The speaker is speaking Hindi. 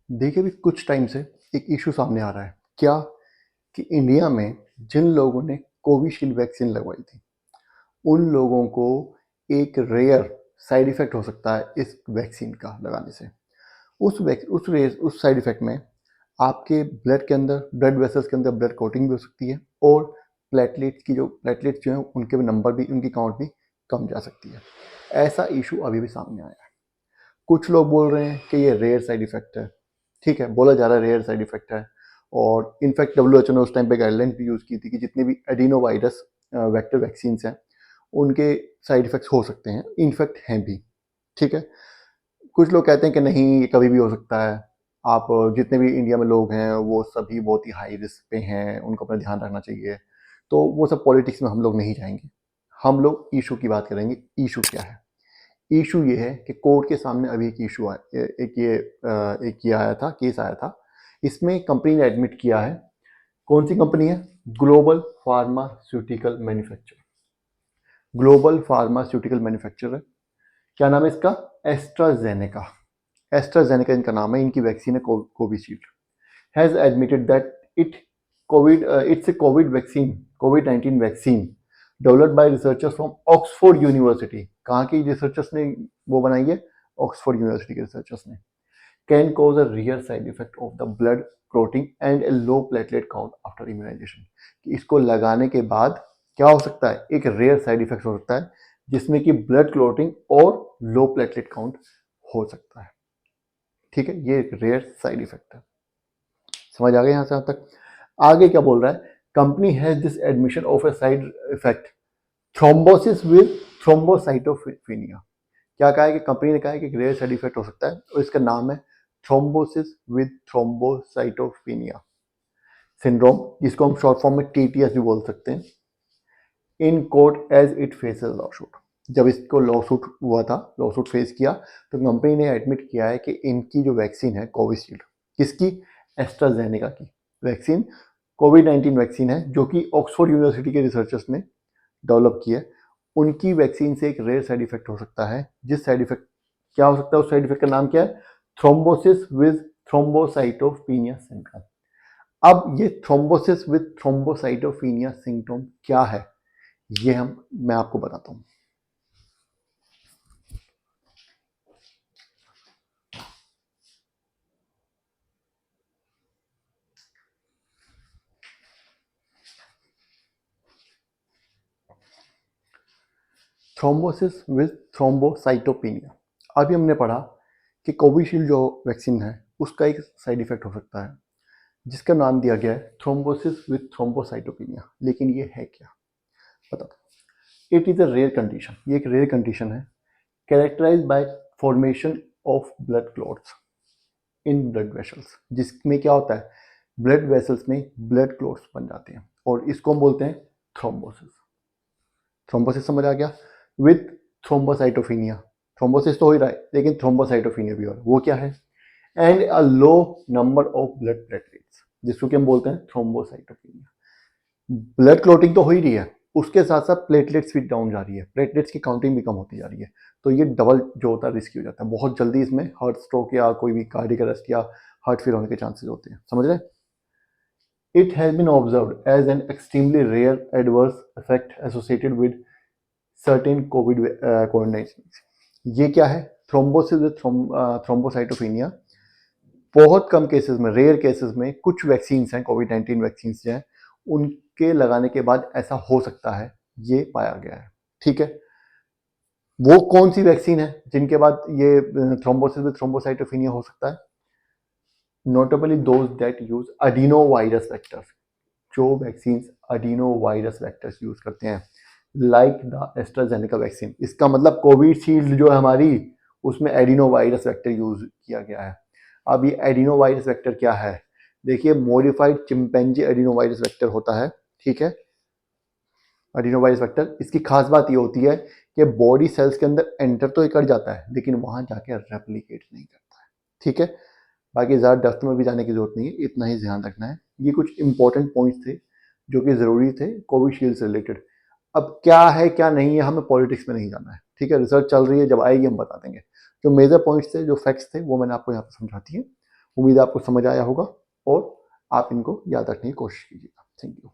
देखिए, अभी कुछ टाइम से एक इशू सामने आ रहा है। क्या? कि इंडिया में जिन लोगों ने कोविशील्ड वैक्सीन लगवाई थी, उन लोगों को एक रेयर साइड इफ़ेक्ट हो सकता है इस वैक्सीन का लगाने से। उस साइड इफ़ेक्ट में आपके ब्लड के अंदर, ब्लड वेसल्स के अंदर ब्लड क्लॉटिंग भी हो सकती है और प्लेटलेट्स जो हैं, उनके भी नंबर भी, उनकी काउंट भी कम जा सकती है। ऐसा इशू अभी भी सामने आया है। कुछ लोग बोल रहे हैं कि ये रेयर साइड इफ़ेक्ट है। ठीक है, बोला जा रहा है रेयर साइड इफ़ेक्ट है। और इनफैक्ट डब्ल्यूएचओ ने उस टाइम पे गाइडलाइंस भी यूज़ की थी कि जितने भी एडिनो वायरस वेक्टर वैक्सीन्स हैं, उनके साइड इफ़ेक्ट्स हो सकते हैं, इनफैक्ट हैं भी। ठीक है, कुछ लोग कहते हैं कि नहीं, ये कभी भी हो सकता है। आप जितने भी इंडिया में लोग हैं, वो सभी बहुत ही हाई रिस्क पे हैं, उनको अपना ध्यान रखना चाहिए। तो वो सब पॉलिटिक्स में हम लोग नहीं जाएंगे। हम लोग इशू की बात करेंगे। इशू क्या है? इशू ये है कि कोर्ट के सामने अभी एक इशू आया, एक ये आया था, केस आया था। इसमें कंपनी ने एडमिट किया है। कौन सी कंपनी है? Global pharmaceutical manufacture. Global pharmaceutical manufacture है। क्या नाम है इसका? एस्ट्राजेनेका। एस्ट्राजेनेका इनका नाम है, इनकी वैक्सीन है Covishield. Has admitted that it it's a covid vaccine, कोविड-19 vaccine developed by researchers from Oxford University. कहाँ की रिसर्चर्स ने वो बनाई है? ऑक्सफोर्ड यूनिवर्सिटी के रिसर्चर्स ने। Can cause a rare side effect of the blood clotting and a low platelet count after immunisation. इसको लगाने के बाद क्या हो सकता है? एक रेयर साइड इफेक्ट हो सकता है, जिसमें कि ब्लड क्लोटिंग और लो प्लेटलेट काउंट हो सकता है। ठीक है, ये एक रेयर साइड इफेक्ट है। समझ आ गया यहाँ से? यहाँ तक आगे क्या बोल रहा है? Company has this admission of A side effect thrombosis with thrombocytopenia. क्या कहा है? कि कंपनी ने कहा है कि एक रेयर साइड इफेक्ट हो सकता है और इसका नाम है थ्रोम्बोसिस विद थ्रोम्बोसाइटोपिनिया सिंड्रोम, जिसको हम शॉर्ट फॉर्म में टीटीएस भी बोल सकते हैं। In court as it faces lawsuit. जब इसको लॉसूट हुआ था, लॉसूट फेस किया, तो कंपनी ने एडमिट किया है कि इनकी जो वैक्सीन है कोविशील्ड, किसकी? एस्ट्राजेनेका की वैक्सीन, कोविड-19 वैक्सीन है, जो कि ऑक्सफोर्ड यूनिवर्सिटी के रिसर्चर्स ने डेवलप की है। उनकी वैक्सीन से एक रेयर साइड इफेक्ट हो सकता है। जिस साइड इफेक्ट क्या हो सकता है? उस साइड इफेक्ट का नाम क्या है? Thrombosis with thrombocytopenia syndrome. अब ये थ्रोम्बोसिस विद थ्रोम्बोसाइटोपिनिया सिंड्रोम क्या है, ये मैं आपको बताता हूँ। Thrombosis with thrombocytopenia. अभी हमने पढ़ा कि कोविशील्ड जो वैक्सीन है, उसका एक साइड इफेक्ट हो सकता है, जिसका नाम दिया गया है थ्रोम्बोसिस विद थ्रोम्बोसाइटोपिनिया। लेकिन ये है क्या? बता। It is a rare condition. ये एक रेयर कंडीशन है, characterised by formation of blood clots in blood vessels. जिसमें क्या होता है? ब्लड वेसल्स में ब्लड क्लॉट्स बन जाते हैं और इसको हम बोलते हैं थ्रोम्बोसिस। थ्रोम्बोसिस समझ आ गया? With thrombocytopenia. थ्रोम्बोसिस तो हो ही रहा है, लेकिन थ्रोम्बोसाइटोपिनिया भी, और वो क्या है? And a low number of blood platelets, जिसको कि हम बोलते हैं थ्रोम्बोसाइटोपिनिया। ब्लड क्लॉटिंग तो हो ही रही है, उसके साथ साथ प्लेटलेट्स भी डाउन जा रही है, प्लेटलेट्स की काउंटिंग भी कम होती जा रही है। तो ये डबल जो होता है रिस्की हो जाता है। बहुत जल्दी इसमें हार्ट स्ट्रोक या कोई भी कार्डियक अरेस्ट या हार्ट फेल होने के चांसेस होते हैं। समझ रहे? It has been observed as an extremely rare adverse effect associated with certain कोविड-19। ये क्या है? Thrombosis with thrombocytopenia. बहुत कम केसेस में, रेयर केसेस में, कुछ वैक्सीन्स हैं, कोविड-19 वैक्सीन्स जो हैं, उनके लगाने के बाद ऐसा हो सकता है, ये पाया गया है। ठीक है, वो कौन सी वैक्सीन है जिनके बाद ये थ्रोम्बोसिस विद थ्रोम्बोसाइटोपिनिया हो सकता है? Notably those that use adeno virus vectors. जो vaccines adeno virus vectors use करते हैं, लाइक द एस्ट्राजेनेका वैक्सीन। इसका मतलब कोविशील्ड जो है हमारी, उसमें एडिनो वायरस वेक्टर यूज किया गया है। अब ये एडिनो वायरस वेक्टर क्या है? देखिए, modified chimpanzee adeno virus vector होता है। ठीक है, एडिनो वायरस वेक्टर, इसकी खास बात ये होती है कि बॉडी सेल्स के अंदर एंटर तो ये कर जाता है, लेकिन वहां जाके रेप्लिकेट नहीं करता है। ठीक है, बाकी ज़्यादा डेप्थ में भी जाने की जरूरत नहीं है, इतना ही ध्यान रखना है। ये कुछ इंपॉर्टेंट पॉइंट्स थे जो कि ज़रूरी थे कोविशील्ड से रिलेटेड। अब क्या है क्या नहीं है, हमें पॉलिटिक्स में नहीं जाना है। ठीक है, रिसर्च चल रही है, जब आएगी हम बता देंगे। जो मेजर पॉइंट्स थे, जो फैक्ट्स थे, वो मैंने आपको यहाँ पर समझा दिए। उम्मीद है आपको समझ आया होगा और आप इनको याद रखने की कोशिश कीजिएगा। Thank you.